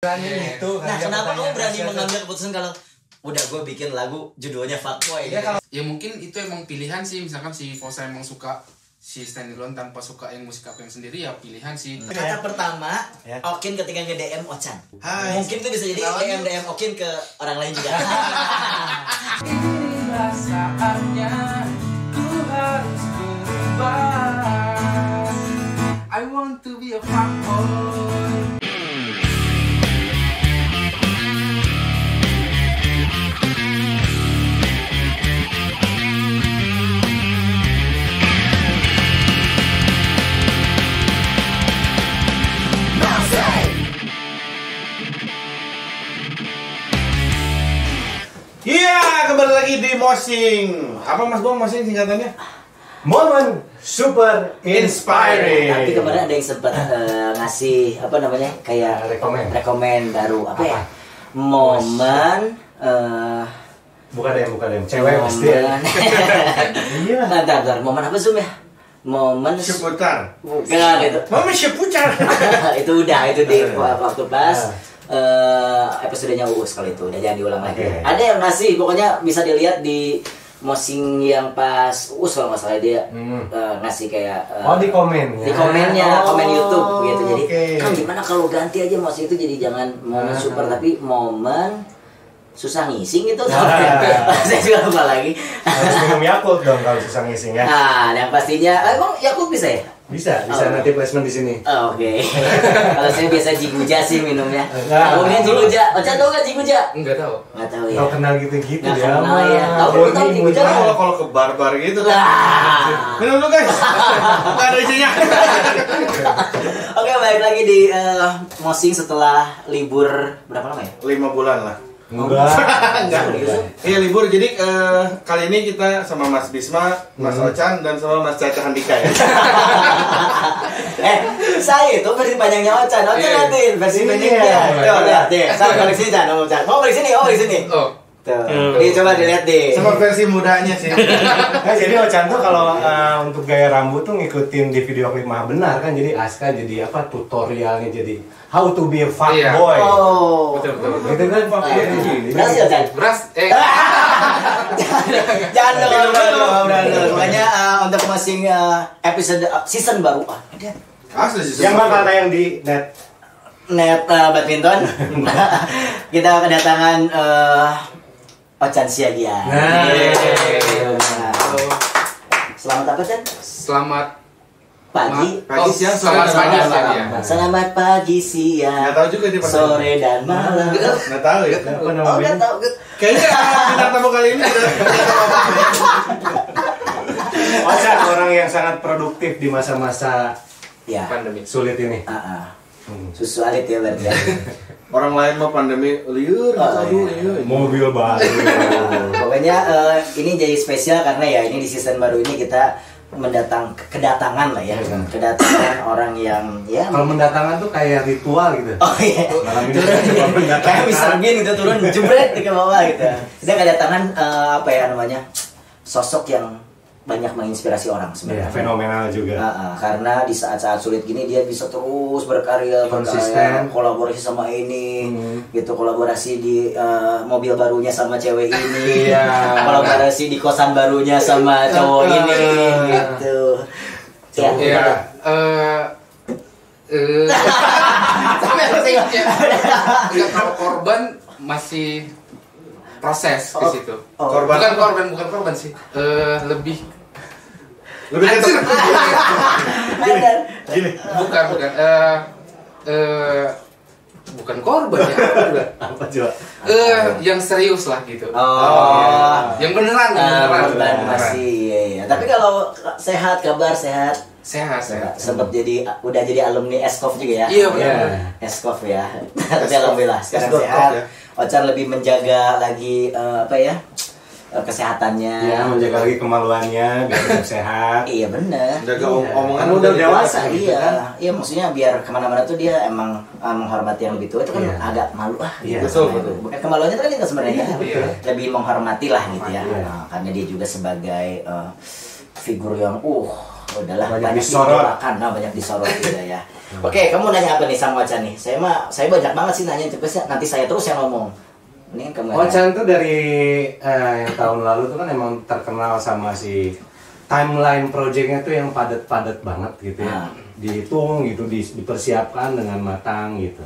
Nah, kenapa kamu berani mengambil keputusan kalau udah gue bikin lagu judulnya Fuckboy? Ya, kalau ya mungkin itu emang pilihan sih, misalkan si Fosa emang suka si Standalone tanpa suka yang musik aku yang sendiri, ya pilihan sih. Kata pertama, ya. Okin ketika nge-DM Ochan. Hai. Mungkin itu bisa jadi DM Okin ke orang lain juga. Inilah saatnya ku harus berubah. I want to be a fuckboy. Iya, kembali lagi di Mosing. Apa Mas Bong Mosing singkatannya? Momen super inspiring. Tapi kemarin ada yang sempat ngasih apa namanya kayak rekomen baru apa ya? Momen bukan yang cewek pasti. Iya. Bentar, momen apa Zoom ya? Momen Seputar. Bukan itu. Momen seputar. itu di waktu pas episodenya Uus kalau itu udah jangan diulang lagi. Okay. Ada yang ngasih, pokoknya bisa dilihat di Mosing yang pas Uus kalau nggak salah dia ngasih kayak di komen di komennya, komen YouTube gitu. Jadi okay. kan gimana kalau ganti aja Mosing itu, jadi jangan momen super tapi momen susah ngising gitu. Saya juga lupa lagi. Harus minum Yakult dong kalau susah ngising ya. Nah, yang pastinya emang Yakult bisa ya? Bisa nanti placement di sini. Oke. Kalau saya biasa Jiguja sih minumnya. Nah, Ngomongin Jiguja. Ocha tahu nggak Jiguja? Enggak tahu. Nggak tahu ya. Kau kenal gitu-gitu Nggak ya. kenal ya. Tahu Jiguja kan? Kalau ke bar-bar gitu kan. Minum dulu guys. Nggak ada isinya. Oke, balik lagi di Mosing setelah libur berapa lama ya? 5 bulan lah. Enggak. Iya libur, jadi kali ini kita sama Mas Bisma, Mas Ochan, dan sama Mas Caca Handika ya. Saya itu versi panjangnya Ochan nanti versi pendeknya. Tuh, lihat deh. Saya balik sini, Chan. Mau balik sini, Oh. Tuh. Nih, coba dilihat deh. Sama versi mudanya sih. Jadi Ochan tuh kalau untuk gaya rambut tuh ngikutin di video klip Maha Benar kan, jadi Aska jadi apa tutorialnya, jadi how to be a fuckboy. Oh. Betul. Itu kan fuckboy gini. Berhasil, Chan? Jangan dong. Pokoknya untuk Mosing episode season baru. Asli sih. Yang bakal tayang di net badminton. Kita kedatangan Ochan Siagian. Selamat apa, Chan? Selamat Pagi. Siang, selamat pagi, siang. Selamat pagi, siang. Nggak tahu juga dia pasti. Sore dan malam. Nggak tahu ya. apa namanya? Nggak tahu. Kayaknya bintang tamu kali ini Ochan orang yang sangat produktif di masa-masa Ya. pandemi. sulit ini. Susu alit ya berarti. orang lain mau pandemi liur, liur. Mobil baru. Pokoknya ini jadi spesial karena ya ini di season baru ini kita kedatangan lah ya. Kedatangan orang yang ya Kalau mendatangkan tuh kayak ritual gitu. oh iya. Malam ini Turun coba mendatangkan. kayak Mr. Bean gitu, turun jebret ke bawah gitu. Kita kedatangan apa ya namanya? Sosok yang banyak menginspirasi orang sebenarnya. Iya, fenomenal juga. Karena di saat-saat sulit gini dia bisa terus berkarya, Konsisten. kolaborasi sama ini, gitu, kolaborasi di mobil barunya sama cewek ini, kolaborasi di kosan barunya sama cowok ini, gitu. Iya. Enggak, kalau korban masih proses ke situ. Bukan korban sih. Lebih Lebih ke Gini. bukan bukan korban ya. Apa coba? Yang serius lah gitu. Yang beneran. Korban masih, iya. Tapi kalau sehat, kabar sehat. Sehat. Sempat udah jadi alumni Eskov juga ya. Iya, benar. Eskov ya. Tapi alhamdulillah sekarang Eskov, sehat. ya. Ochan lebih menjaga lagi kesehatannya. Ya, menjaga lagi kemaluannya biar tetap sehat. Iya bener. Jaga Iya. omongan Kan udah dewasa gitu Iya, kan. iya maksudnya biar kemana-mana tuh dia emang menghormati yang lebih tua itu kan Iya. agak malu Iya, betul. Bukan kemaluannya itu kan itu sebenarnya Iya. lebih menghormati lah gitu ya. Iya. Karena dia juga sebagai figur yang udahlah Banyak disorot. banyak disorot gitu ya. Oke, kamu nanya apa nih sama Ocan nih? Saya banyak banget sih nanya, tapi nanti saya terus yang ngomong. Ini kamu. Ocan tuh dari yang tahun lalu tuh kan emang terkenal sama si timeline projectnya tuh yang padat-padat banget gitu ya. Dihitung gitu, dipersiapkan dengan matang gitu.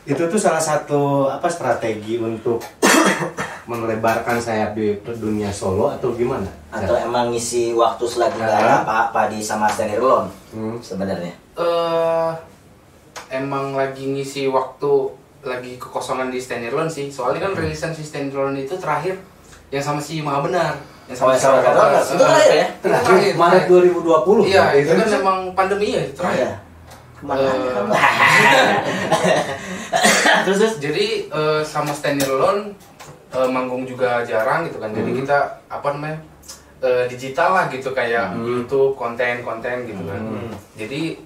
Itu tuh salah satu strategi untuk melebarkan sayap di dunia solo atau gimana? Atau emang ngisi waktu selagi nggak ada apa-apa di sama Stand Alone sebenarnya? Emang lagi ngisi waktu, lagi kekosongan di Stand Alone sih. Soalnya kan rilisan si Stand Alone itu terakhir yang sama si Maha Benar. Yang sama si Maha Benar. Itu terakhir ya? Terakhir Maret 2020. Iya, itu kan emang pandemi ya itu terakhir. Terus jadi sama Stand Alone manggung juga jarang gitu kan. Jadi kita digital lah gitu kayak YouTube konten gitu kan. Jadi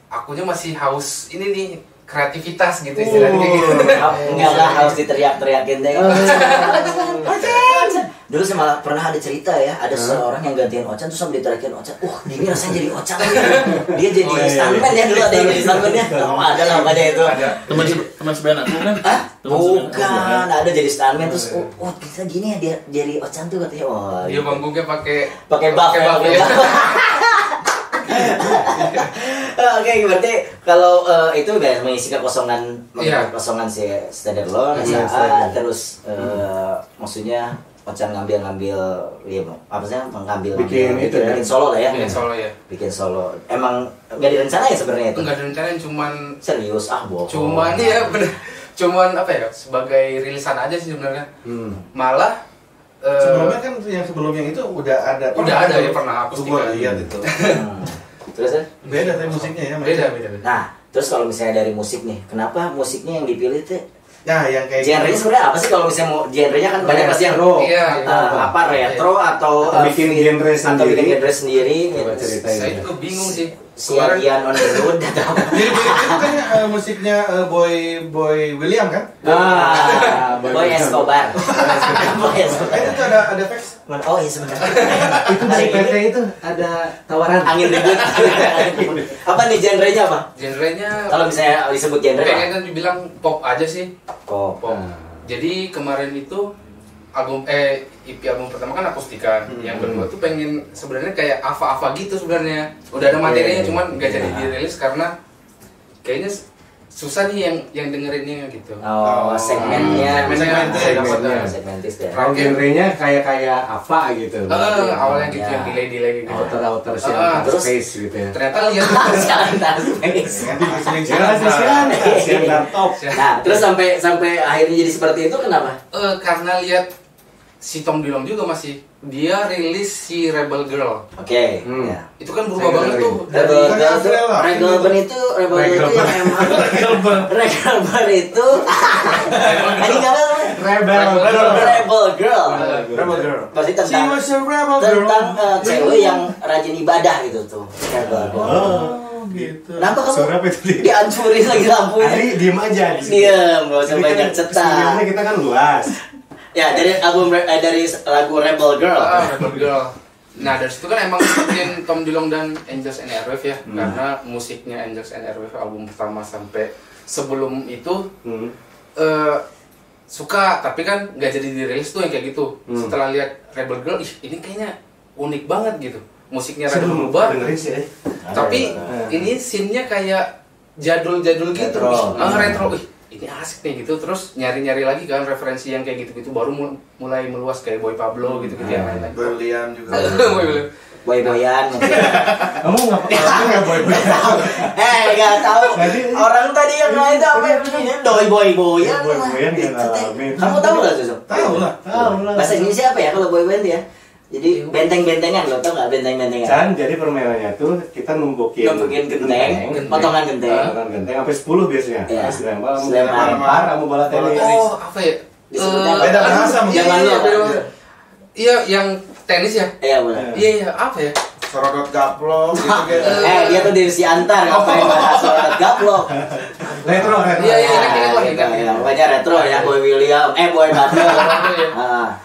akunya masih haus ini nih kreativitas gitu istilahnya gitu. Enggak lah harus diteriak-teriakin deh. Dulu saya malah pernah ada cerita ya, ada seorang yang gantiin Ocan terus sama diteriakin Ocan. Gini rasanya jadi Ocan. Dia jadi stuntman ya dulu, ada yang jadi stuntman ya. Ada lah makanya itu. Teman sebaya aku kan? Bukan, ada jadi stuntman terus kita gini ya dia jadi Ocan tuh katanya. Dia manggungnya pakai buff. Oke, berarti kalau itu udah mengisi kekosongan si Stand Alone, terus maksudnya Ocan ngambil ya apa sih mengambil bikin solo lah ya. Bikin solo. Emang nggak direncanain sebenarnya itu? Nggak direncanain, cuman serius bohong. Cuman ya bener. Cuman sebagai rilisan aja sih sebenarnya. Malah sebelumnya kan yang sebelumnya itu udah ada ya pernah aku lihat itu. Terus beda tapi musiknya ya. Beda. Nah, terus kalau misalnya dari musik nih, kenapa musiknya yang dipilih tuh? Nah, yang kayak genre-nya sebenarnya apa sih kalau misalnya mau genre-nya kan banyak pasti yang rock. Iya, apa retro atau bikin genre sendiri. Coba ceritain. Saya juga bingung sih. Ian on the road atau jadi itu kan musiknya Boy William kan? Boy Escobar. Itu ada teks. Oh iya sebenarnya. Itu dari PT itu ada tawaran angin ribut. Apa nih genrenya apa? Genrenya Kalau misalnya disebut genre pengen kan dibilang pop aja sih. Pop. Jadi kemarin itu EP album pertama kan akustikan, yang kedua tuh pengen sebenarnya kayak Ava gitu sebenarnya. Udah ada materinya cuman nggak jadi dirilis karena kayaknya susah nih yang dengerinnya gitu. Segmennya segmentis ya. Kalau genrenya kayak apa gitu. Awalnya gitu yang delay gitu. Outer terus space gitu ya. Ternyata lihat top. Nah, terus sampai akhirnya jadi seperti itu kenapa? Karena lihat si Tom DeLonge juga masih dia rilis si Rebel Girl. Oke. Itu kan berubah banget tuh. Rebel Girl itu yang emang Rebel itu ini enggak Rebel Girl. Pasti tentang cewek yang rajin ibadah gitu tuh. Rebel Girl. Gitu. Kenapa kamu Suara apa itu? dihancurin lagi lampunya? Ari diem aja. Diam, nggak usah banyak cetak. Studionya kita kan luas. Ya dari lagu Rebel Girl. Rebel Girl. Nah dari situ kan emang bikin Tom DeLonge dan Angels and Airwaves ya, karena musiknya Angels and Airwaves album pertama sampai sebelum itu suka, tapi kan nggak jadi dirilis tuh yang kayak gitu. Setelah lihat Rebel Girl, ini kayaknya unik banget gitu. Musiknya rada berubah. Tapi ini scene-nya kayak jadul-jadul gitu. Retro. Ini asik nih gitu. Terus nyari-nyari lagi kan referensi yang kayak gitu-gitu, baru mulai meluas kayak Boy Pablo gitu-gitu yang lain-lain. Boy William juga. Boy-boyan. Kamu nggak boy-boyan? Nggak tahu. Orang tadi yang lain itu apa? Boy-boyan. Boy-boyan nggak ngalamin. Kamu tahu nggak Susu? Tahu lah. Bahasa Indonesia apa ya kalau boy-band ya? Jadi benteng-bentengan, lo tau nggak benteng-bentengan? Kan jadi permainannya tuh kita numbukin genteng, potongan genteng, sampai 10 biasanya. Iya. Lempar kamu bola tenis. Oh, apa ya? Beda bahasa mungkin. Iya, yang tenis ya? Iya benar. Iya, apa ya? Sorodot gaplok gitu. Dia tuh dari si Antar, ngapain bahas sorodot gaplok? Retro. Iya, makanya retro ya, Boy William, Boy Pablo.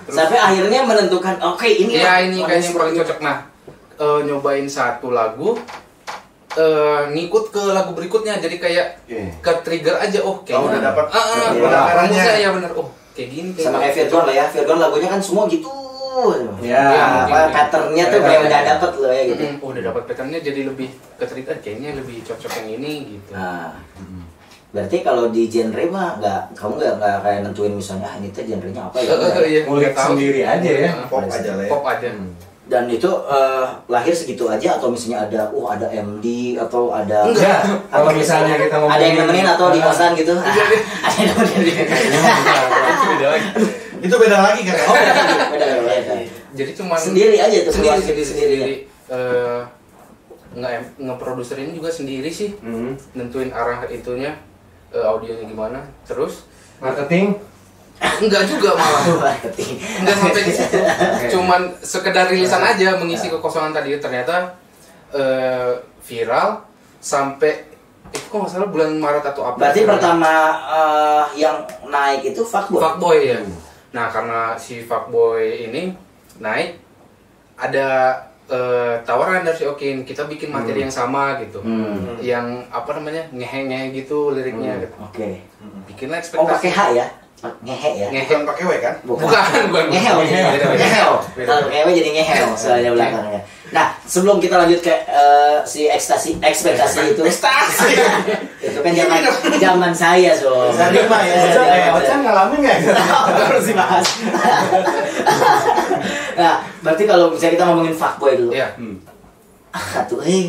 Sampai akhirnya menentukan, oke ini. Iya, ini kayaknya yang paling cocok. Nah, nyobain satu lagu, ngikut ke lagu berikutnya, jadi kayak ke trigger aja, kayaknya udah dapat rumusnya ya bener, kayak gini sama kayak Virgon lah ya. Virgon lagunya kan semua gitu ya, patternnya tuh kayak udah dapet loh ya gitu. Udah dapat patternnya, jadi lebih ke trigger, kayaknya lebih cocok yang ini gitu. Nah, berarti kalau di genre mah kamu nggak kayak nentuin misalnya ini tuh genrenya apa ya? Ngulik sendiri aja ya. Pop aja lah ya. Pop aja. Dan itu lahir segitu aja atau misalnya ada MD atau ada Enggak. Kalau misalnya kita ngomong ada yang nemenin atau di kosan gitu. Ada yang nemenin. Itu beda lagi kan? Oh, beda. Jadi cuma sendiri aja tuh, sendiri. Ngeproduser ini juga sendiri sih, nentuin arah itunya, audionya gimana, terus marketing. Enggak juga malah. Enggak sampai ke situ. Cuman sekedar rilisan aja mengisi kekosongan tadi. Ternyata viral sampai itu kok nggak salah bulan Maret atau April. Berarti pertama yang naik itu Fuckboy. Fuckboy ya. Nah, karena si Fuckboy ini naik, ada tawaran dari si Okin, kita bikin materi yang sama gitu. Yang apa namanya? Ngehe gitu liriknya gitu. Oke. Bikinlah ekspektasi. Pakai H ya? Ngehe ya? Bukan pakai W kan? Bukan. Ngeheo. Kalau pakai W jadi ngeheo soalnya belakangnya. Nah, sebelum kita lanjut ke si ekspektasi itu. Ekspektasi. Itu kan zaman saya, so. Sarima ya. Ocan ngalamin nggak? Harus dibahas. Nah, berarti kalau misalnya kita ngomongin Fuckboy dulu. Iya.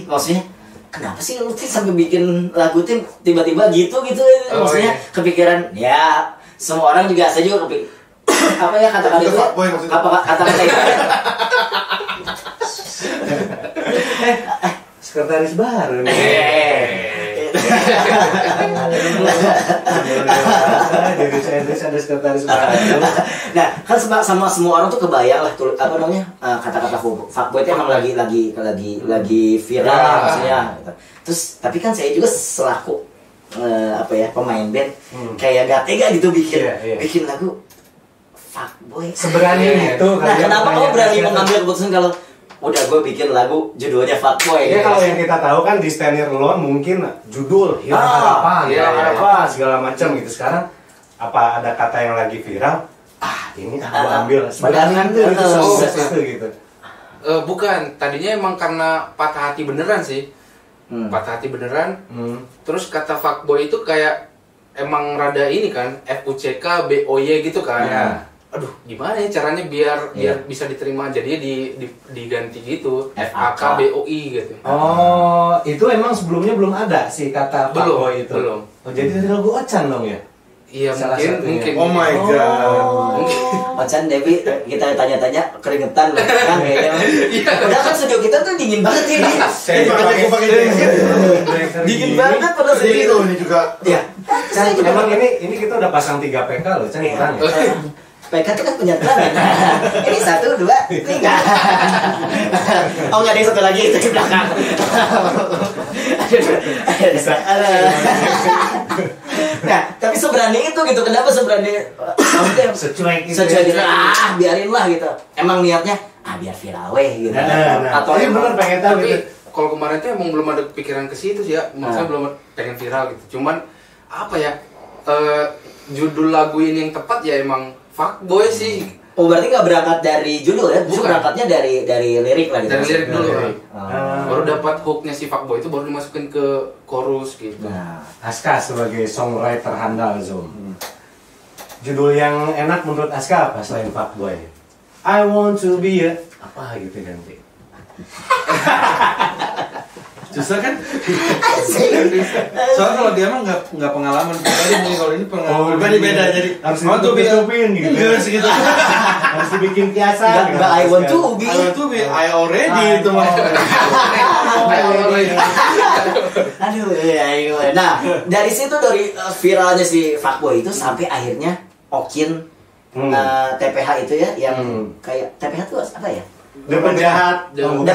Maksudnya kenapa sih lu sampai bikin lagu tim tiba-tiba gitu maksudnya kepikiran ya semua orang juga, saya juga kepikiran apa ya kata-kata itu apa kata-kata itu Sekretaris baru nih. Jadi saya ada sekretaris baru. Nah, kan sama semua orang tuh kebayang lah tuh apa namanya kata-kata fuckboy itu emang lagi viral maksudnya. Terus tapi kan saya juga selaku pemain band kayak gak tega gitu bikin lagu fuckboy. Seberani itu. Nah, kenapa kamu berani mengambil keputusan kalau udah gue bikin lagu judulnya Fuckboy? Ya kalau yang kita tahu kan di Stand Here Alone mungkin judul hilang harapan, segala macam gitu. Sekarang apa ada kata yang lagi viral? Ini aku ambil sebenarnya itu gitu. Bukan, tadinya emang karena patah hati beneran sih. Patah hati beneran. Terus kata fuckboy itu kayak emang rada ini kan, FUCK BOY gitu kan. Yeah. Aduh, gimana ya caranya biar bisa diterima, jadinya diganti gitu, FAKBOI gitu. Oh, itu emang sebelumnya belum ada sih kata fuckboy itu. Belum. Oh, jadi dari lagu Ocan dong ya? Iya, mungkin. Oh my god. Ocan Devi kita tanya-tanya keringetan loh kan kayaknya. Padahal kan studio kita tuh dingin banget ini. Saya pakai Dingin banget padahal sedih ini juga. Iya. Chan, emang ini kita udah pasang 3 PK loh, Chan, kurang ya? PK itu kan punya tangan. Ini 1, 2, 3. Oh nggak ada yang satu lagi itu di belakang. Nah, tapi seberani itu gitu. Kenapa seberani? Secuek gitu. Biarin lah gitu. Emang niatnya biar viral weh gitu. Atau ini bener pengen tahu tapi gitu. kalau kemarin tuh emang belum ada pikiran ke situ sih ya. Maksudnya belum pengen viral gitu. Cuman apa ya? Judul lagu ini yang tepat ya emang Fuckboy sih. Oh berarti nggak berangkat dari judul ya? Justru berangkatnya dari lirik lah gitu. Dari lirik dulu. Baru dapat hooknya si Fuckboy itu baru dimasukin ke chorus gitu. Nah, Aska sebagai songwriter handal Zoom. Judul yang enak menurut Aska apa selain Fuckboy? I want to be a apa gitu ganti. Susah kan? Soalnya kalau dia mah nggak pengalaman pribadi, mungkin kalau ini pengalaman pribadi beda, jadi harus ditutupin gitu. Gitu. Harus dibikin kiasan. Nggak I want to be. I want to be, I already itu mah. Aduh, iya. Nah, dari situ dari viralnya si Fuckboy itu sampai akhirnya Okin TPH itu ya, yang kayak TPH itu apa ya? The penjahat. Nama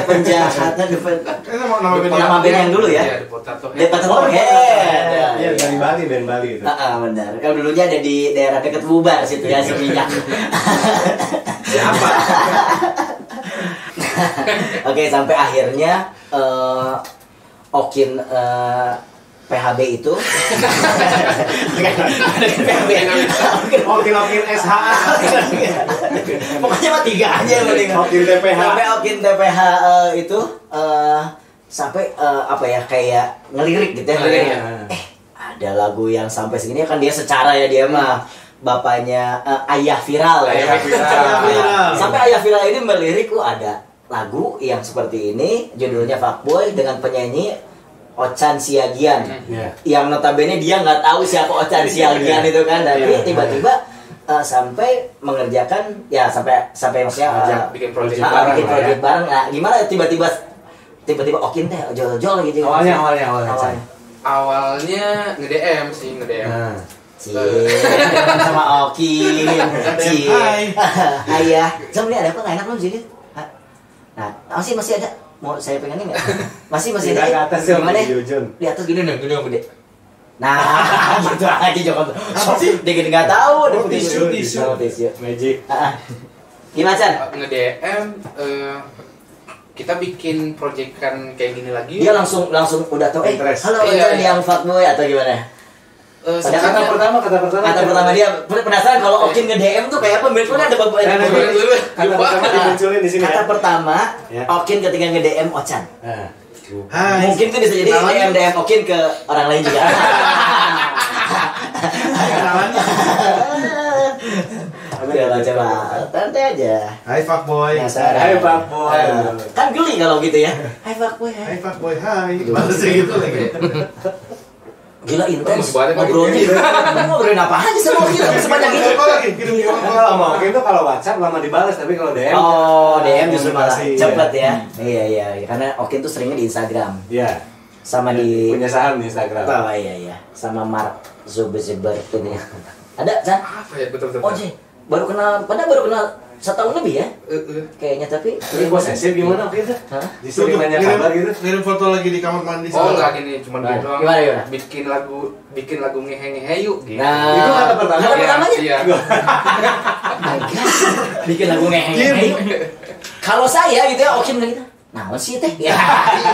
band yang dulu ya. Iya, The Potato Head. Iya, dari Bali, band Bali itu. Benar. Kalau dulunya ada di daerah dekat Bubar situ ya, si minyak. Siapa? Oke, sampai akhirnya Okin PHB itu PHB Okin SHA. pokoknya mah 3 aja yang penting. Okin TPH. Sampai Okin TPH itu sampai apa ya, kayak ngelirik gitu ya, ngelirik. Ada lagu yang sampai segini kan, dia secara ya dia mah bapaknya ayah viral ya. Ayah viral. Sampai ayah viral ini melirik, ada lagu yang seperti ini, judulnya Fuckboy dengan penyanyi Ochan Siagian, yang notabene dia nggak tahu siapa Ochan Siagian itu kan, tapi tiba-tiba sampai mengerjakan ya, sampai maksudnya bikin project bareng. Nah, gimana tiba-tiba Okin teh ojol-ojol gitu. Awalnya nge-DM. Sama Okin. Ayah, Jam ini ada apa nggak enak belum sih? Nah, masih ada. Mau saya pengen nggak? Masih ada. Di atas gimana? Di atas gini yang gede. Nah, gitu aja Joko. Dia gini nggak tahu. Ada tisu. Magic. Gimana Chan? Nge-DM, kita bikin proyekan kayak gini lagi. Dia langsung udah tahu. Halo Iya. yang fuckboy atau gimana? Kata pertama dia penasaran kalau Okin nge-DM tuh kayak apa? Miripnya ada beberapa. Kata pertama dimunculin di sini. Kata pertama, Okin ketika nge-DM Ochan. Hai. Mungkin tuh bisa jadi DM Okin ke orang lain juga. Coba, santai aja. Hai fuckboy. Hai fuckboy. Kan geli kalau gitu ya. Hai fuckboy, Hai fuckboy, hai. Balasnya gitu lagi. Gila intens Balik lagi. ngobrolnya. Ngobrolin apa aja sama Okin sebanyak itu. Kalau mau itu kalau WhatsApp lama dibalas, tapi kalau DM DM justru malah komunikasi, cepet ya. Iya, karena Okin tuh seringnya di Instagram. Iya. Sama di Punya saham di Instagram. Oh iya. Sama Mark Zuckerberg ini. Ada Chan? Apa ya, betul. Oh sih, baru kenal 1 tahun lebih ya? Kayaknya, tapi Ini posesif gimana waktu itu? Hah? Disuruh nanya kabar gitu. Ngirim foto lagi di kamar mandi. Oh enggak gini, cuma Gimana? gitu doang. Gimana? Bikin lagu ngehe-ngehe yuk gitu. Nah, Itu kata pertama. kata pertamanya? Iya. Bikin lagu ngehe. Kalau saya gitu ya, Okin gitu. Nah, sih teh. Ya,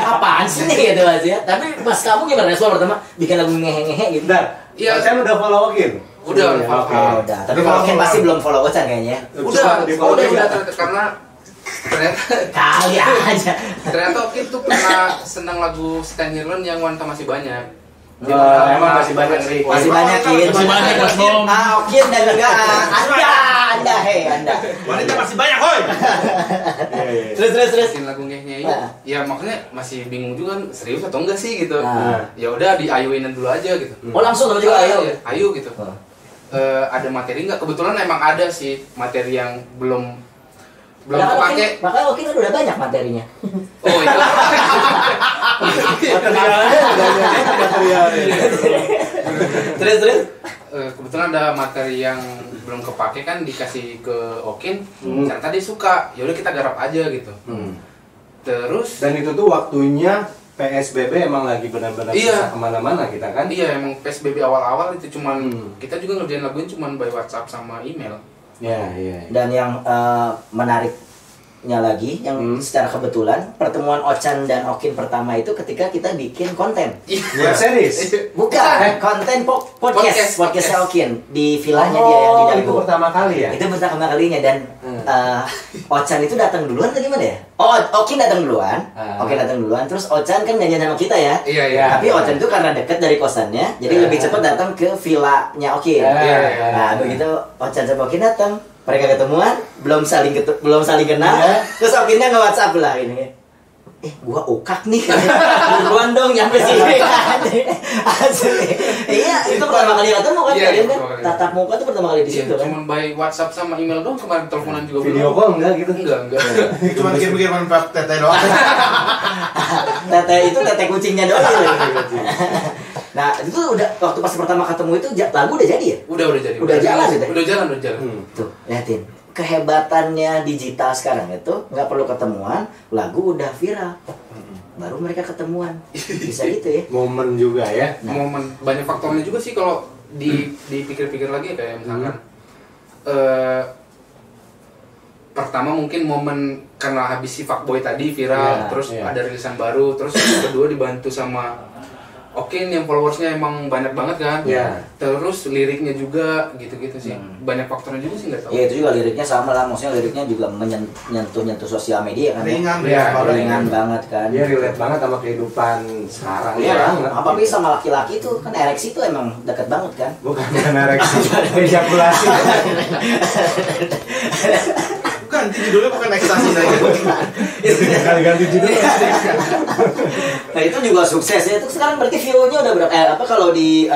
apaan sih nih gitu aja. Tapi pas kamu gimana respon pertama? Bikin lagu ngehe gitu. Bentar. Iya. Saya udah follow Okin. Udah, Oh, udah. Tapi kalau Okin pasti belum follow Ochan kayaknya. udah karena ternyata Kali aja. Okin tuh pernah senang lagu Stan Hirlen yang wanita masih banyak. Emang masih banyak sih. Masih banyak Kin. Masih banyak, Mas Bom. Okin dan juga Anda. Wanita masih banyak, hoy. Terus. Bikin lagu ngehnya yuk. Ya makanya masih bingung juga serius atau enggak sih gitu. Nah. Ya udah diayuinin dulu aja gitu. Oh, langsung kamu juga ayo. Ayo gitu. Ada materi nggak? Kebetulan emang ada sih materi yang belum kepake. Makanya Okin kan udah banyak materinya. Oh iya. Terus. Kebetulan ada materi yang belum kepake kan dikasih ke Okin. Ternyata dia suka. Ya udah kita garap aja gitu. Terus Dan itu tuh waktunya PSBB emang lagi benar-benar Iya. susah kemana-mana kita kan. iya emang PSBB awal-awal itu cuman kita juga ngerjain lagunya cuman by WhatsApp sama email. Iya. Dan yang menariknya lagi, yang secara kebetulan pertemuan Ochan dan Okin pertama itu ketika kita bikin konten. Web series. Bukan, konten podcastnya Okin di villanya dia yang di Dago. Itu pertama kali ya. Itu pertama kalinya dan Ochan itu datang duluan atau gimana ya? Oh, Okin datang duluan. Terus Ochan kan janjian sama kita ya. Iya. Tapi Ochan itu karena dekat dari kosannya, jadi lebih cepat datang ke villanya Okin. Iya. Nah, begitu Ochan sama Okin datang, mereka ketemuan, belum saling kenal. Terus Okinnya nge-WhatsApp lah ini. Gua ukak nih. Buruan dong nyampe sini. Asli. Iya, itu pertama kali ketemu kan Iya, kalian kan. pertama kali. Tatap muka tuh pertama kali di situ kan. Cuman by WhatsApp sama email doang, kemarin teleponan juga Video belum. call enggak gitu? Enggak. Cuma kirim-kiriman Pak Tete doang. Tete kucingnya doang. Nah, itu udah waktu pas pertama ketemu itu lagu udah jadi ya? Udah jadi. Udah jalan gitu ya? Udah jalan. Tuh, liatin. Kehebatannya digital sekarang itu nggak perlu ketemuan, lagu udah viral. Baru mereka ketemuan. Bisa gitu ya. Momen juga ya. Momen banyak faktornya juga sih kalau dipikir-pikir lagi kayak misalkan pertama mungkin momen karena habis si Fuckboy tadi viral, terus ada rilisan baru, terus kedua dibantu sama Okin yang followersnya emang banyak banget kan, terus liriknya juga gitu-gitu sih, banyak faktornya juga sih nggak tahu. Ya itu juga liriknya sama lah, maksudnya liriknya juga menyentuh sosial media kan. Ringan banget kan. Dia relate banget sama kehidupan sekarang. Iya banget. Apalagi sama laki-laki tuh kan ereksi tuh emang dekat banget kan. Bukan ereksi, ejakulasi. Ganti judulnya bukan ekstasi lagi. Ganti judul. Nah itu juga sukses ya. Itu sekarang berarti view-nya udah berapa? Apa kalau di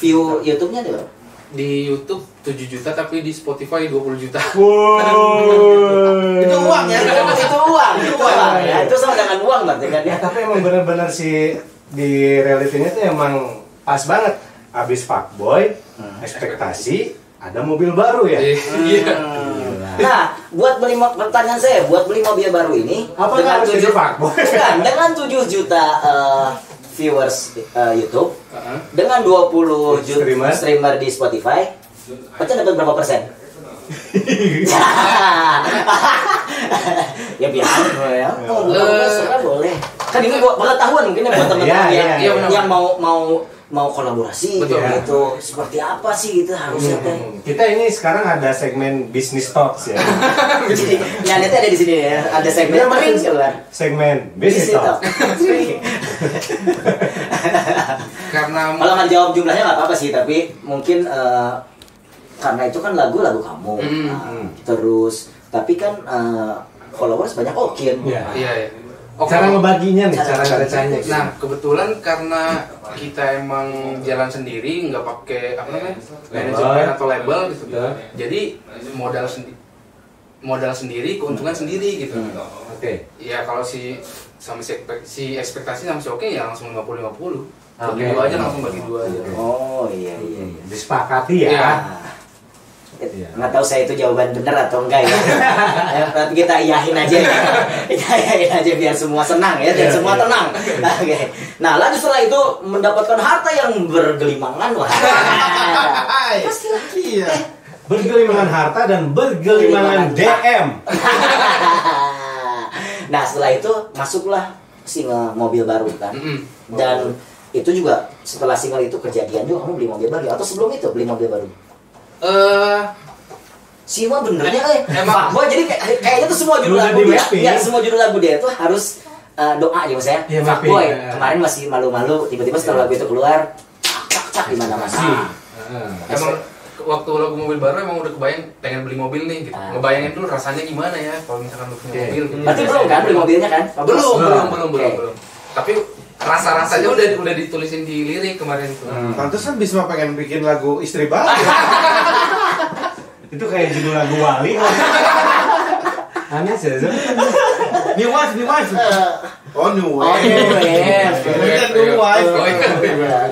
view YouTube-nya ada berapa? Di YouTube 7 juta tapi di Spotify 20 juta. Wow. Itu uang ya. Itu uang. Ya, itu sama dengan uang berarti kan ya. Tapi emang benar-benar sih di realitinya tuh emang pas banget. Abis Fuckboy, ekspektasi ada mobil baru ya. Iya. Nah, pertanyaan saya, buat beli mobil baru ini Apa dengan harus jadi Fuckboy? Bukan, dengan 7 juta viewers YouTube, dengan 20 juta streamer di Spotify, Ocan dapat berapa persen? Ya biasa ya. Boleh. Kan ini buat pengetahuan mungkin ya buat teman-teman yang mau kolaborasi gitu. Seperti apa sih gitu harusnya teh. Kita ini sekarang ada segmen Business Talks ya. Jadi nanti ada di sini ya. Ada segmen keluar. Segmen Business Talks. Karena kalau nggak jawab jumlahnya nggak apa-apa sih, tapi mungkin karena itu kan lagu kamu. Terus tapi kan followers banyak Okin. Iya. Cara ngebaginya nih, cara caranya. Nah, kebetulan karena kita emang jalan sendiri, nggak pakai manajemen atau label gitu. Jadi modal sendiri, keuntungan sendiri gitu. Oke. Ya kalau si ekspektasi sama si Oke ya langsung 50-50. Bagi dua aja, langsung bagi dua aja. Oh iya. Disepakati ya. Nggak tahu saya itu jawaban benar atau enggak ya. Tapi kita iyahin aja ya. Kita iyahin aja biar semua senang ya, dan semua tenang. Oke. Nah, lalu setelah itu mendapatkan harta yang bergelimangan. Wah. Pastilah. Iya. Bergelimangan harta dan bergelimangan DM. Nah, setelah itu masuklah single mobil baru kan. Dan itu juga setelah single itu kejadian juga kamu beli mobil baru atau sebelum itu beli mobil baru? Siwa benernya emang Fuckboy jadi kayaknya tuh semua judul lagu dia ya, semua judul lagu dia tuh harus doa aja maksudnya. Fuckboy kemarin masih malu-malu, tiba-tiba setelah lagu itu keluar cak di mana-mana. Emang waktu lagu mobil baru emang udah kebayang pengen beli mobil nih gitu. Ngebayangin dulu rasanya gimana ya kalau misalkan lu punya mobil gitu. Berarti belum kan beli mobilnya kan? Belum. Tapi rasa-rasanya udah ditulisin di lirik kemarin tuh. Pantesan Bisma pengen bikin lagu istri baru. Itu kayak judul lagu Wali. Aneh sih. New wife. Oh, new wife. New wife.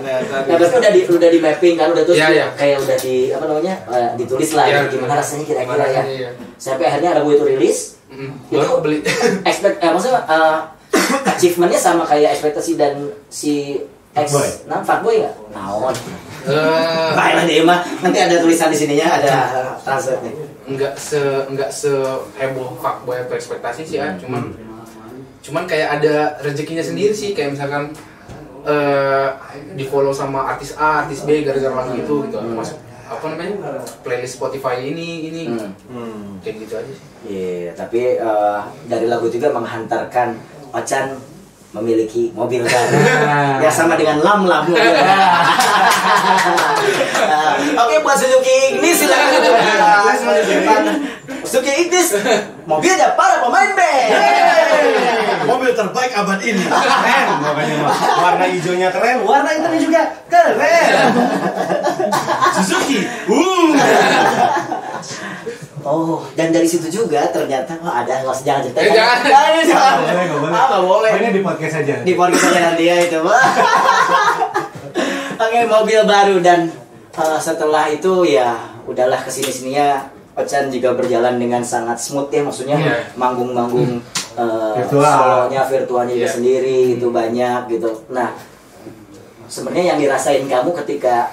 Nah, berarti udah di mapping kan, udah terus kayak udah di apa namanya ditulis lah gimana rasanya kira-kira ya. Sampai akhirnya lagu itu rilis. Baru beli. Maksudnya achievementnya sama kayak ekspektasi dan si Fuckboy nggak? Naon. Baiklah dia mah nanti ada tulisan di sininya ada translate-nya. Enggak se heboh Fuckboy atau ekspektasi sih ya, cuman kayak ada rezekinya sendiri sih, kayak misalkan di follow sama artis A, artis B gara-gara lagu itu gitu. Masuk apa namanya playlist Spotify ini kayak gitu aja sih. Iya, tapi dari lagu juga menghantarkan Ocan memiliki mobil baru. Ya sama dengan lam mobil. Oke, buat Suzuki Ignis silakan. Suzuki Ignis mobilnya para pemain band. Mobil terbaik abad ini. Keren, makanya warna hijaunya keren, warna hitamnya juga keren. Suzuki. Oh, dan dari situ juga ternyata ada jangan cerita. Jangan. Nggak boleh. Ini di podcast aja. Di podcast aja nanti ya itu. Oke, mobil baru dan setelah itu ya udahlah kesini-sininya Ocan juga berjalan dengan sangat smooth ya, maksudnya manggung-manggung solonya virtualnya juga sendiri itu banyak gitu. Nah, sebenarnya yang dirasain kamu ketika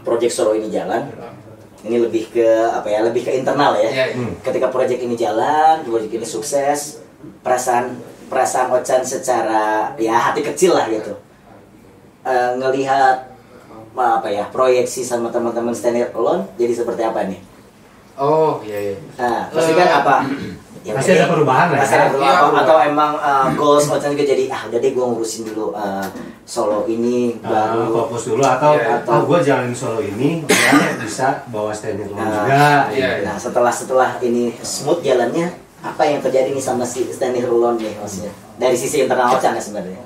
project solo ini jalan ini lebih ke apa ya, lebih ke internal ya. Ketika proyek ini jalan, proyek ini sukses, perasaan Ocan secara ya hati kecil lah gitu, ngelihat apa ya, proyeksi sama teman-teman Stand Here Alone jadi seperti apa nih? Oh iya. Nah, pasti kan apa? Ya, pasti ada perubahan lah. Pasti ada perubahan. Atau emang goals Ocan juga jadi udah deh gue ngurusin dulu solo ini baru fokus dulu atau gue jalanin solo ini biar bisa bawa Stand Here Alone juga. Nah, setelah ini smooth jalannya, apa yang terjadi nih sama si Stand Here Alone nih maksudnya? Dari sisi internal Ocan ya sebenarnya.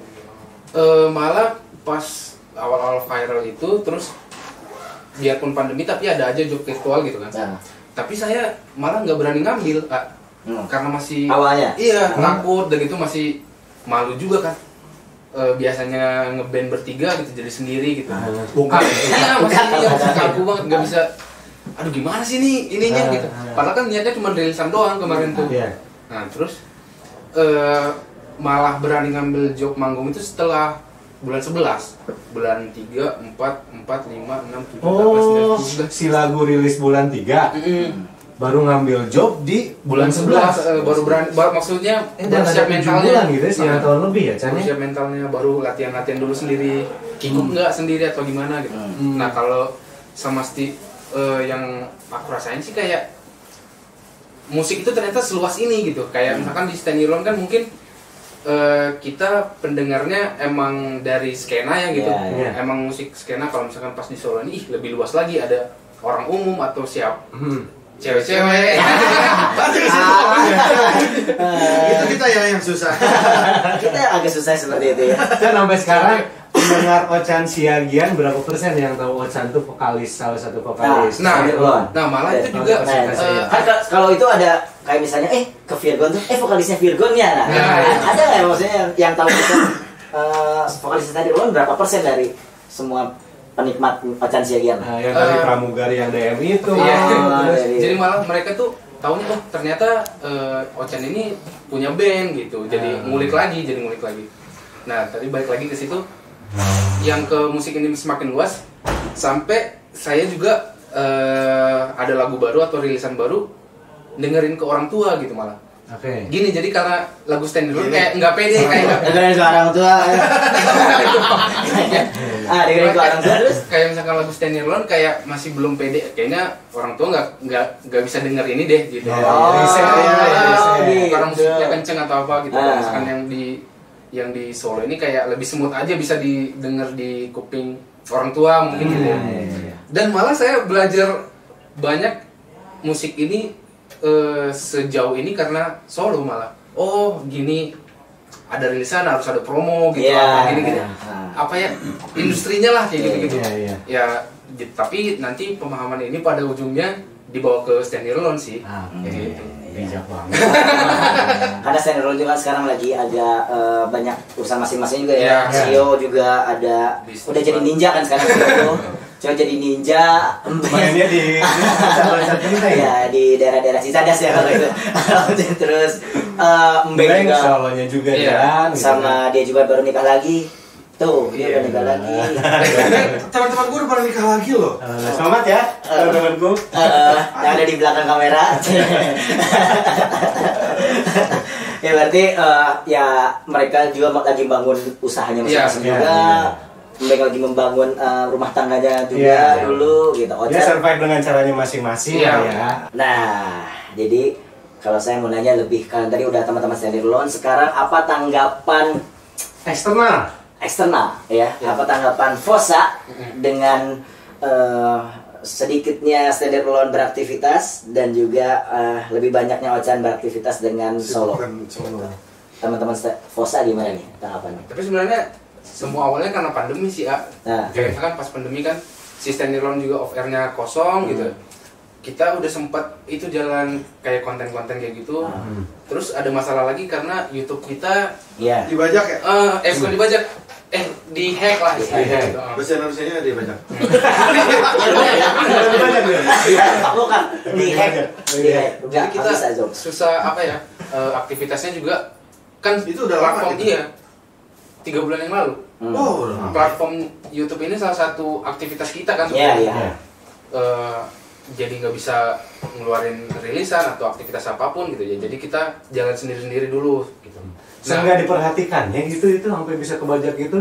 Malah pas awal-awal viral itu, terus biarpun pandemi tapi ada aja job virtual gitu kan. Tapi saya malah nggak berani ngambil, karena masih awalnya. Iya, takut dan itu masih malu juga kan. Biasanya ngeband bertiga gitu, jadi sendiri gitu. Iya, masih kaku banget, nggak bisa. Aduh gimana sih ininya gitu. Padahal kan niatnya cuma rilisan doang kemarin tuh. Nah terus malah berani ngambil job manggung itu setelah bulan 11, bulan 3, 4, 5, 6, 7, 8, 9, 10. Si lagu rilis bulan 3 baru ngambil job di bulan 11. Baru berani, maksudnya dan siap mentalnya gitu ya, 9 tahun lebih ya Chan. Siap mentalnya, baru latihan dulu sendiri, kikuk nggak sendiri atau gimana gitu. Nah kalau sama yang aku rasain sih kayak musik itu ternyata seluas ini gitu. Kayak misalkan di Stand Here Alone kan mungkin kita pendengarnya emang dari skena ya gitu. Emang musik skena, kalau misalkan pas di Solo ini lebih luas lagi, ada orang umum atau cewek-cewek. Itu kita ya yang susah. Kita yang agak susah seperti itu ya. Dan sampai sekarang pendengar Ocan Siagian berapa persen yang tahu Ocan tuh vokalis, salah satu vokalis? Nah malah itu juga kalau itu ada kayak misalnya ke Virgon tuh vokalisnya Virgon ya. Ada nggak maksudnya yang tahu kita vokalisnya tadi Ron berapa persen dari semua penikmat Ocan Siagian? Yang dari pramugari yang DM itu. Jadi malah mereka tuh tahunya ternyata Ocan ini punya band gitu. Jadi ngulik lagi. Nah tadi balik lagi ke situ, yang ke musik ini semakin luas sampai saya juga ada lagu baru atau rilisan baru dengerin ke orang tua gitu malah. Gini, jadi karena lagu Stand Here Alone kayak nggak pede, dengerin ke orang tua. Dengerin ke orang tua terus kayak misalkan lagu Stand Here Alone kayak masih belum pede, kayaknya orang tua nggak bisa denger ini deh gitu. Karena musiknya kenceng atau apa gitu. Misalkan yang di Solo ini kayak lebih smooth aja, bisa didengar di kuping orang tua mungkin gitu. Dan malah saya belajar banyak musik ini sejauh ini karena Solo malah. Oh gini, ada rilisan harus ada promo gitu, gini. Apa ya, industrinya lah kayak gitu. Ya, tapi nanti pemahaman ini pada ujungnya dibawa ke Stand Here Alone sih. Gitu. Bijak banget. Karena Stand Here Alone juga sekarang lagi ada banyak urusan masing-masing juga ya. CEO juga ada, udah jadi ninja kan sekarang CEO. Coba jadi ninja, mainnya di ya di daerah-daerah Cicadas ya kalau itu. Terus Mbeng juga solonya juga jalan sama dia juga baru nikah lagi. Tuh, dia udah nikah lagi. Teman-teman gue udah pada nikah lagi loh. Selamat ya teman-temanku. Yang ada di belakang kamera. Ya berarti ya mereka juga lagi bangun usahanya masing-masing juga. Mereka lagi membangun rumah tangganya juga dulu gitu. Dia survive dengan caranya masing-masing ya. Nah, jadi kalau saya mau nanya lebih, kan tadi udah teman-teman Stand Here Alone, sekarang apa tanggapan eksternal ya? Apa tanggapan Fossa dengan sedikitnya Stand Here Alone beraktivitas dan juga lebih banyaknya Ocan beraktivitas dengan solo? Teman-teman Fossa gimana nih tanggapannya? Tapi sebenarnya semua awalnya karena pandemi sih ya. Karena kan pas pandemi kan si Stand Here Alone juga off airnya kosong gitu. Kita udah sempat itu jalan kayak konten-konten kayak gitu. Terus ada masalah lagi karena YouTube kita dibajak ya? Bukan dibajak, di hack lah. Bahasa Indonesianya dibajak. Bukan di hack. Jadi kita susah apa ya? Aktivitasnya juga kan itu udah lama gitu. 3 bulan yang lalu. Platform YouTube ini salah satu aktivitas kita kan. jadi nggak bisa ngeluarin rilisan atau aktivitas apapun gitu ya. Jadi kita jalan sendiri-sendiri dulu gitu. Nggak diperhatikan ya gitu itu sampai bisa kebajak gitu.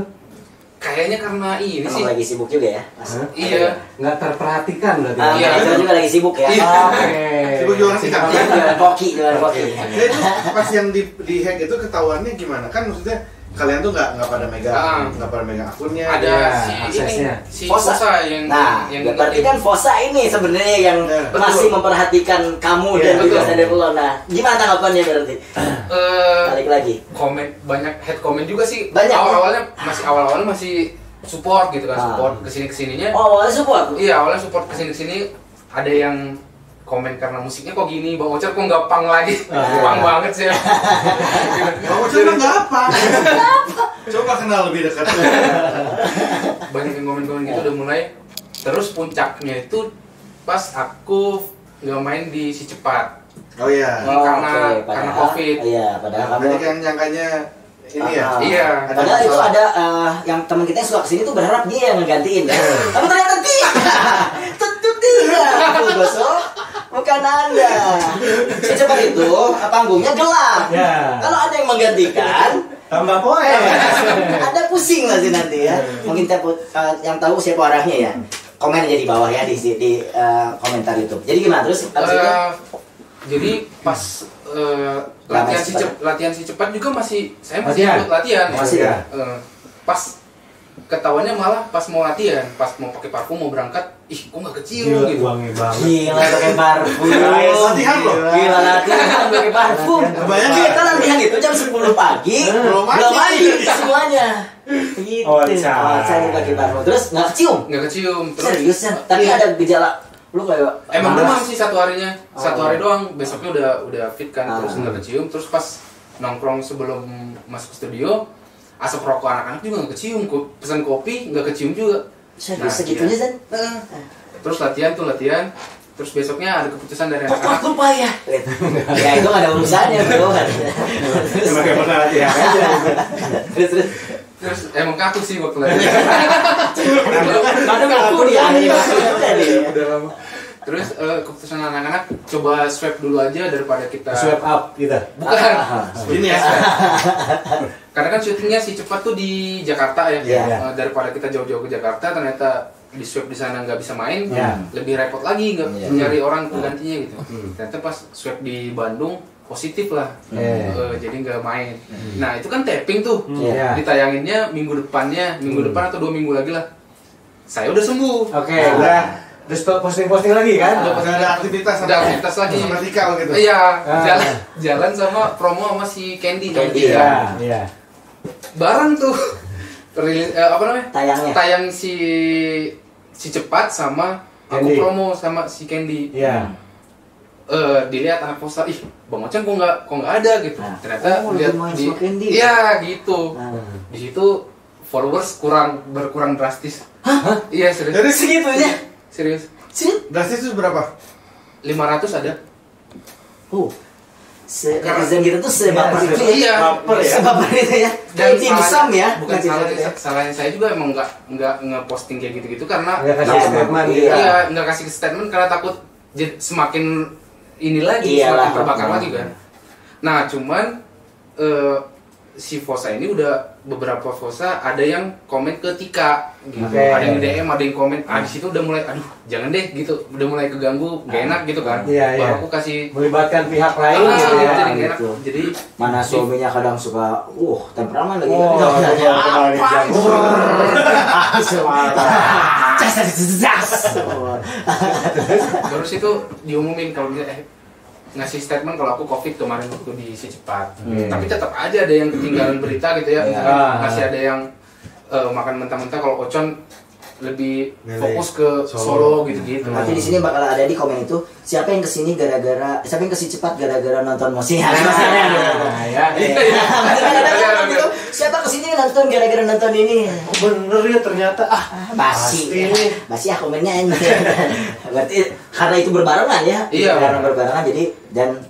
Kayaknya karena ini Emang sih. lagi sibuk juga ya, Mas. Iya. Nggak terperhatikan berarti. Iya. Kita juga lagi sibuk ya. Iya. Oke. Sibuk jualan sikap. Jualan koki, jualan koki. Ya itu pas yang di hack itu ketahuannya gimana? Kan maksudnya kalian tuh nggak pada megang akunnya. Ada Iya, si aksesnya. ini si Fosa yang Nah, berarti kan Fosa ini sebenarnya yang Ya, masih memperhatikan kamu Iya, dan juga betul. sadar lo. Nah, gimana tanggapannya berarti? Balik lagi. komen banyak head comment juga sih. Banyak, Awal-awalnya masih support gitu kan, support kesininya. Oh, awalnya support. Iya, awalnya support kesini ada yang komen karena musiknya kok gini, Bang Ocer kok nggak pang lagi, pang banget sih. Bang Ocer mah nggak apa. Coba kenal lebih dekat. Banyak yang komen-komen gitu udah mulai. Terus puncaknya itu pas aku nggak main di Si Cepat. Oh iya. Karena Padahal- COVID. Iya, padahal kamu. Tadi kan nyangkanya ini ya. Iya. Padahal itu ada yang teman kita yang suka kesini tuh berharap dia yang ngegantiin ya. Tapi ternyata tidak. Tentu tidak. Aku gosok. Bukan Anda. Secepat itu panggungnya gelap. Ya. Kalau ada yang menggantikan, Tambah poin. ada pusing nanti ya. Mungkin yang tahu siapa orangnya ya. Komen aja di bawah ya di komentar YouTube. Jadi gimana terus? Habis itu? Jadi pas latihan si cepat juga saya masih Latihan? ikut latihan. Masih ya? Pas ketahuannya malah pas mau latihan, pas mau pakai parfum mau berangkat, ih kok nggak kecium gitu. Wangi banget. Gila pakai parfum. Latihan loh. Gila latihan pakai parfum. Kebayang nggak? Kita latihan itu jam 10 pagi. Belum Belum mandi. mandi semuanya. Gitu. Oh, Chan. Saya pakai parfum. Terus nggak kecium. Nggak kecium. Terus Serius ya? Tapi Iya. ada gejala lu kayak Emang panas. demam sih satu harinya, satu Oh. hari doang. Besoknya udah fit kan, terus Ah. nggak kecium. Terus pas nongkrong sebelum masuk studio, asap rokok anak-anak juga nggak kecium. Pesan kopi nggak kecium juga. Serius segitunya Zan? Terus latihan. Terus besoknya ada keputusan dari Kok anak-anak. lupa ya? Ya itu nggak ada urusannya bro. Cuma kayak pernah latihan aja. Terus. Terus emang kaku sih waktu latihan. Kadang aku dia Udah lama. Terus keputusan anak-anak coba swab dulu aja daripada kita. Swipe up gitu. Bukan. Ini ya. Karena kan syutingnya si cepat tuh di Jakarta ya. Iya. Daripada kita jauh-jauh ke Jakarta ternyata di swab di sana nggak bisa main, Iya. lebih repot lagi nggak Iya. nyari orang penggantinya gitu. Ternyata pas swab di Bandung positif lah, jadi nggak main. Nah itu kan taping tuh, Iya. ditayanginnya minggu depan atau 2 minggu lagi lah. Saya udah sembuh. Oke, udah. Terus posting-posting lagi kan? Udah ada aktivitas Ada aktivitas lagi. sama Tika gitu. Iya, Ah. jalan sama promo sama si Candy. sama Candy, Tika. Iya, iya. Bareng tuh apa namanya? Tayangnya. Tayang si Cepat sama aku Candy. promo sama si Candy. Iya. Dilihat anak posta, ih Bang Ocen kok nggak ada gitu. Nah. Ternyata Oh, lihat lagi main di sama Candy. iya gitu. Nah. Di situ followers berkurang drastis. Hah? Iya serius. Jadi Segitunya. Serius. drastis itu berapa? 500 ada. Netizen gitu tuh sebaper itu ya. Iya. Baper ya. Sebaper itu ya. Dan Kayak dimsum ya. bukan Netizen salahnya, itu ya. salahnya saya juga emang nggak ngeposting kayak gitu-gitu karena Nggak kasih Iya. statement Iya. gitu. iya nggak kasih statement karena takut semakin ini lagi Iyalah. semakin terbakar Nah. lagi kan. Nah cuman si Fosa ini udah beberapa Fosa ada yang komen ke Tika gitu. Oke. Ada yang DM, ada yang komen. Di situ udah mulai aduh jangan deh gitu. Udah mulai keganggu, gak enak gitu kan. Iya, iya. Baru aku kasih Melibatkan pihak lain Ah, gitu ya. jadi gak enak. gitu. Jadi Mana suaminya kadang suka, temperamen lagi. Oh, Katanya, kembali apa? jam. baru situ diumumin kalau dia ngasih statement kalau aku COVID kemarin waktu di Si Cepat. Tapi tetap aja ada yang ketinggalan berita gitu ya. Iya. Masih ada yang makan mentah-mentah kalau Ocon lebih Milih fokus ke Solo gitu-gitu. Nanti di sini bakal ada di komen itu siapa yang kesini gara-gara siapa yang kesini cepat gara-gara nonton musik. Nah, ya. Siapa kesini nonton gara-gara nonton ini? Oh, bener ya ternyata Basi Pasti. ya. Basi ya komennya ini. Buat berarti karena itu berbarengan ya. Iya, karena berbarengan jadi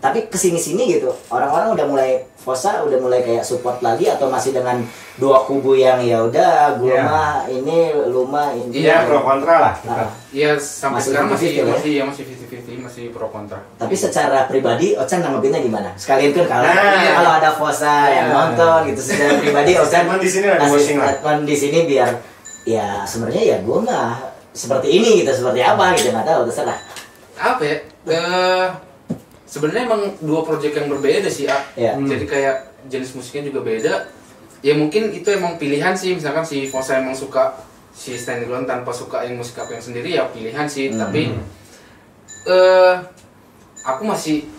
tapi kesini-sini gitu. Orang-orang udah mulai Fosa udah mulai kayak support lagi atau masih dengan dua kubu yang ya udah gue mah ini lu mah ini. Iya, pro kontra lah. Iya, sampai Masih sekarang 50-50 masih 50-50, masih pro kontra. Tapi secara pribadi Ocan nanggepinnya gimana? Sekalian kan kalau Nah, kalau ada Fosa yang nonton gitu secara pribadi Ocan di sini ada washing lah. di sini biar ya sebenarnya ya gue mah seperti ini gitu, seperti apa gitu, nggak tahu, terserah. Apa ya? Sebenarnya emang dua project yang berbeda sih, Iya. Jadi kayak jenis musiknya juga beda. Ya mungkin itu emang pilihan sih, misalkan si Fosa emang suka si Stanley Lon tanpa suka yang musik apa yang sendiri ya pilihan sih. Tapi aku masih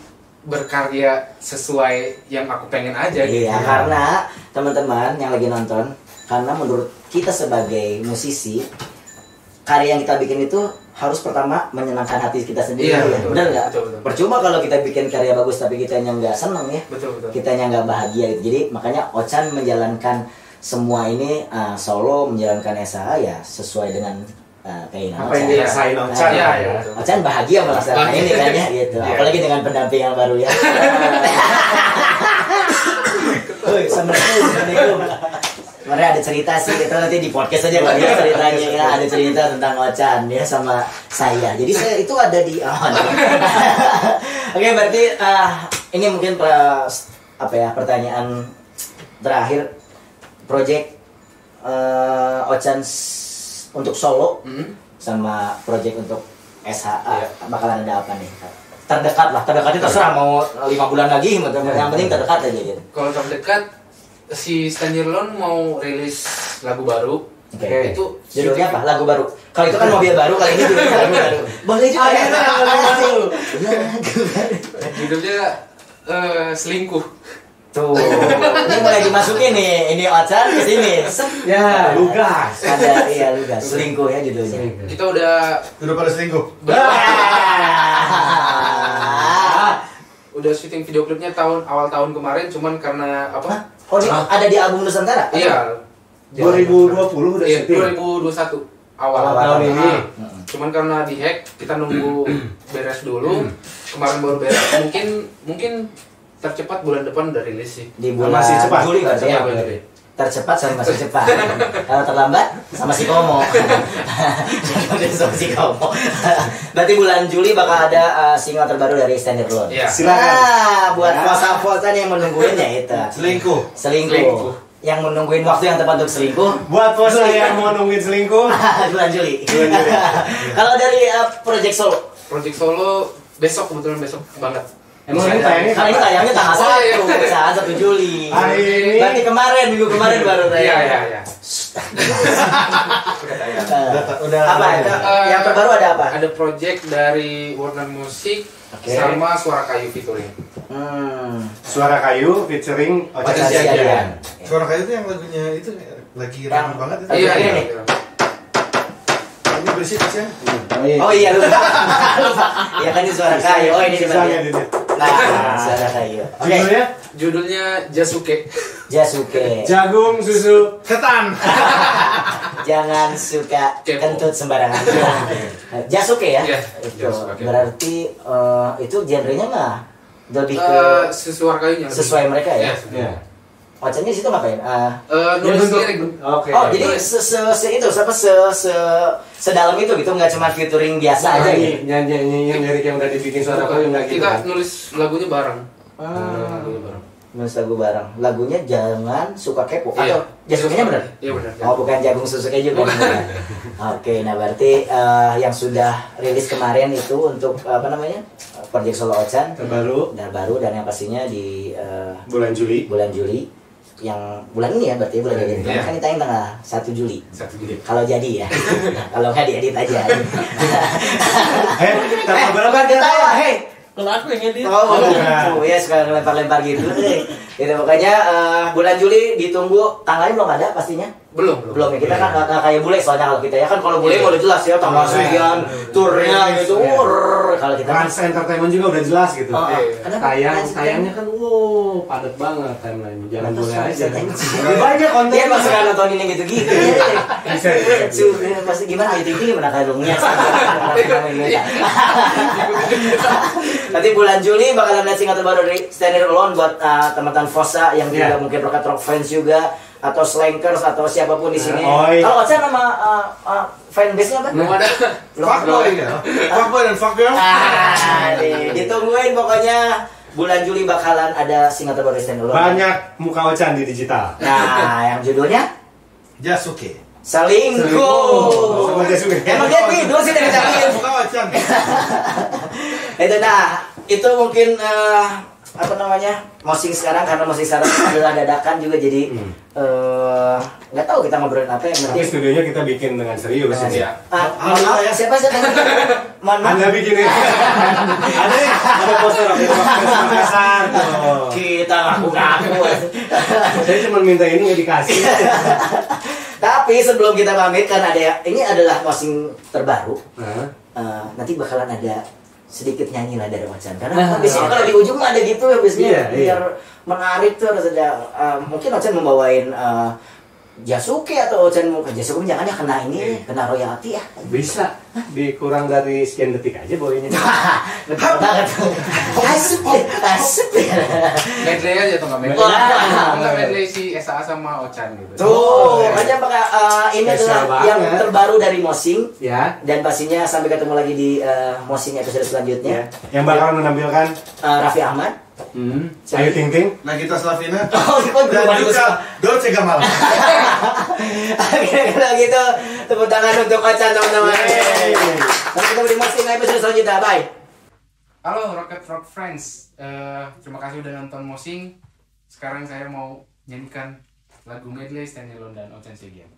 berkarya sesuai yang aku pengen aja gitu. Iya, karena teman-teman yang lagi nonton, karena menurut kita sebagai musisi, karya yang kita bikin itu harus pertama menyenangkan hati kita sendiri. Iya, ya. betul, Benar nggak? betul, betul. Percuma kalau kita bikin karya bagus tapi kitanya nggak seneng ya, Betul. kitanya nggak bahagia gitu. Jadi makanya Ocan menjalankan semua ini solo, menjalankan SH ya sesuai dengan keinginan Apa yang Ocan. dirasain Ocan Iya, ya. betul. Ocan bahagia merasakan Bahagia. ini kan ya gitu. Iya. Apalagi dengan pendamping yang baru ya. Woi, Assalamualaikum. Sebenarnya ada cerita sih, kita nanti di podcast aja kali ya ceritanya ya. Ada cerita tentang Ocan ya sama saya. Jadi saya itu ada di Oke, berarti ini mungkin pertanyaan terakhir. Project Ocan untuk solo sama project untuk SHA bakalan ada apa nih? Terdekatnya terserah mau 5 bulan lagi, yang penting terdekat aja gitu. Kalau terdekat si Stanley Lon mau rilis lagu baru. Oke. Itu Judulnya apa? Lagu baru. Kalau itu kan mobil baru, kali ini judulnya lagu baru. Boleh juga ya. Lagu baru. Judulnya Selingkuh. Tuh, ini mulai dimasukin nih. Ini Ocan ke sini. Ya, lugas. Ada lugas. Selingkuh ya judulnya. Kita udah pada selingkuh. udah syuting video klipnya awal tahun kemarin, cuman karena apa? Oh, ini ada di album Nusantara? Iya. 2020 udah Iya, syuting. 2021 awal Tahun ini. Cuman karena dihack, kita nunggu beres dulu. Kemarin baru beres. Mungkin tercepat bulan depan udah rilis sih. Di bulan Masih cepat. Juli berarti ya. Iya, bulan Juli. Tercepat sama masih cepat. Kalau terlambat sama si Komo. Sama si Komo. Berarti bulan Juli bakal ada single terbaru dari Stanley Lon. Iya. Silakan. Buat fosa-fosa yang menungguin ya itu. Selingkuh. Selingkuh. Yang menungguin waktu yang tepat untuk selingkuh. Buat bos yang mau nungguin selingkuh. Bulan Juli. Kalau dari project solo, Project solo kebetulan besok banget. Emang ini tayangnya kali ini tayangnya tanggal Oh, iya. 1 Juli. Hari ini. Berarti minggu kemarin baru tayang. Iya. Udah. Apa? Yang terbaru ada apa? Ada project dari Warner Music sama Suara Kayu featuring. Suara Kayu featuring Ocan Ocan Jadian. Jadian. Suara kayu itu yang lagunya itu lagi Yang- ramai banget itu. Iya. Ini berisik sih ya. Oh iya lupa. Ya kan ini suara kayu. Oh ini Sisanya di di Nah, suara kayu. Oke. Judulnya Judulnya Jasuke. Jasuke. Jagung Susu Setan. Jangan suka Kepo. kentut sembarangan. Jasuke ya. Iya, Itu Jasuke. berarti itu genrenya mah lebih ke Suara Kayunya sesuai mereka ya. ya. Ocannya di situ ngapain? Nulis lirik. Oke. Oh jadi sedalam itu gitu, nggak cuma featuring biasa aja gitu. Nyanyi lirik yang udah dibikin Suara Kayu nggak gitu. Kita nulis lagunya bareng. Lagunya bareng. Nulis lagu bareng. Lagunya jangan suka kepo. Iya. Atau Jasuke-nya bener? Iya benar. Oh bukan jagung susuke juga. Oke, nah berarti yang sudah rilis kemarin itu untuk apa namanya project solo Ocan Terbaru dan yang pastinya di bulan Juli. bulan Juli yang bulan ini ya berarti bulan Juli. Iya. Kan ditayang tanggal 1 Juli. 1 Juli. Kalau jadi ya. Kalau nggak diedit aja. Tanggal berapa ketawa, hei. Kalau aku yang edit. Oh, ya suka lempar-lempar gitu. Itu makanya bulan Juli ditunggu, tanggalnya belum ada pastinya. Belum ya, kita kan nggak kayak bule soalnya kalau kita ya kan kalau bule udah jelas ya tanggal sekian turnya gitu. Kalau kita Trans Entertainment juga udah jelas gitu. Tayangnya kan padat banget timeline. Jangan bule aja. Lebih banyak konten. Dia masih kan nonton ini gitu-gitu. Pasti gimana itu gimana kalungnya. Nanti bulan Juli bakalan ada single terbaru dari Stand Alone buat teman-teman Fossa yang juga mungkin Rock Friends juga atau Slankers atau siapapun di sini. Kalau Ocha nama fanbase-nya apa? Belum ada. Fuckboy ya. Fuckboy dan fuckgirl. Ditungguin pokoknya bulan Juli bakalan ada single terbaru Stand Alone. Banyak muka Ochan di digital. Nah, yang judulnya Jasuke. Selingkuh. Sama Jasuke. Emang dia tidur sih dari tadi. Muka Ochan. Itu mungkin apa namanya mosing sekarang karena mosing sekarang adalah dadakan juga jadi nggak tahu kita ngobrolin apa yang Tapi penting. studionya kita bikin dengan serius ini. Siapa sih? Anda bikin ini. ada poster Makassar. Kita ngaku-ngaku. Saya cuma minta ini nggak dikasih. Tapi sebelum kita pamit kan ini adalah mosing terbaru. Nanti bakalan ada sedikit nyanyi lah dari Ochan karena biasanya kalau di ujung ada gitu ya biasanya biar menarik tuh harus ada mungkin Ochan membawain Jasuke atau Ochan mau ke Jasuke jangan ya kena royalti ya Bisa dikurang dari sekian detik aja bawanya. betul banget asep Medley aja tuh nggak medley. Nggak medley si SA sama Ochan gitu. tuh makanya ini Spesial adalah yang banget. terbaru dari mosing Ya. dan pastinya sampai ketemu lagi di mosing episode selanjutnya Yang bakalan menampilkan Raffi Ahmad Ayu Ting Ting. Nagita Slavina. dan Dan juga Dolce Gabbana. Kalau gitu tepuk tangan untuk Ochan teman-teman. Sampai ketemu di mosing episode selanjutnya. Bye. Halo Rocket Rock Friends, terima kasih udah nonton Mosing. Sekarang saya mau nyanyikan lagu medley Stand Alone dan Ochan Segian.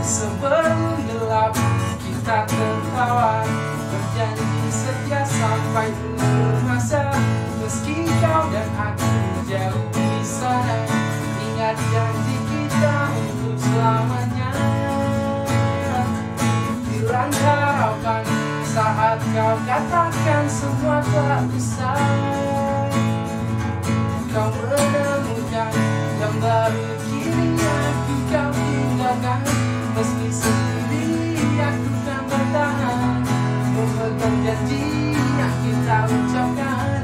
Sebelum gelap kita tertawa, berjanji setia sampai umur masa. Meski kau dan aku jauh di sana, ingat janji kita untuk selamanya. Hilang harapan saat kau katakan semua tak bisa. Kau menemukan yang baru, kini aku kau tinggalkan. Meski sendiri aku kan bertahan, memegang janji yang kita ucapkan.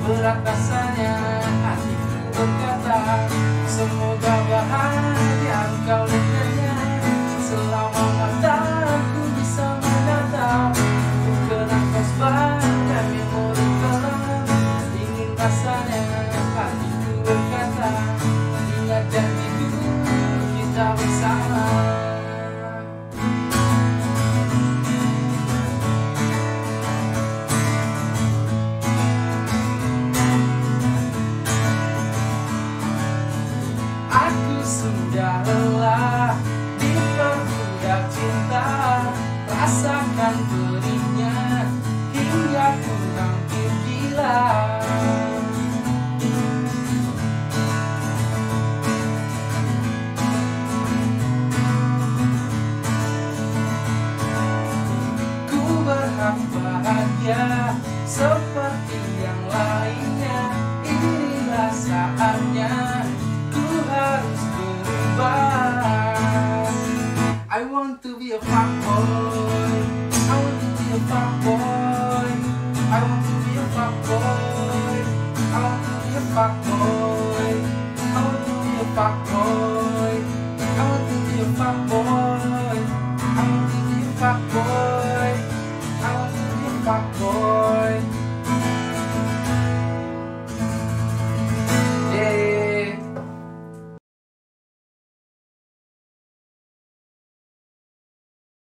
Berat rasanya hatiku berkata, semoga bahagia kau dengannya. Selama mataku bisa menatap, ku kenang kau sebagai memori kelam. Ingin rasanya hatiku berkata, ingat janjiku kita bersama. Aku sudah lelah diperbudak cinta, rasakan pedihnya hingga ku hampir gila. Ku berhak bahagia.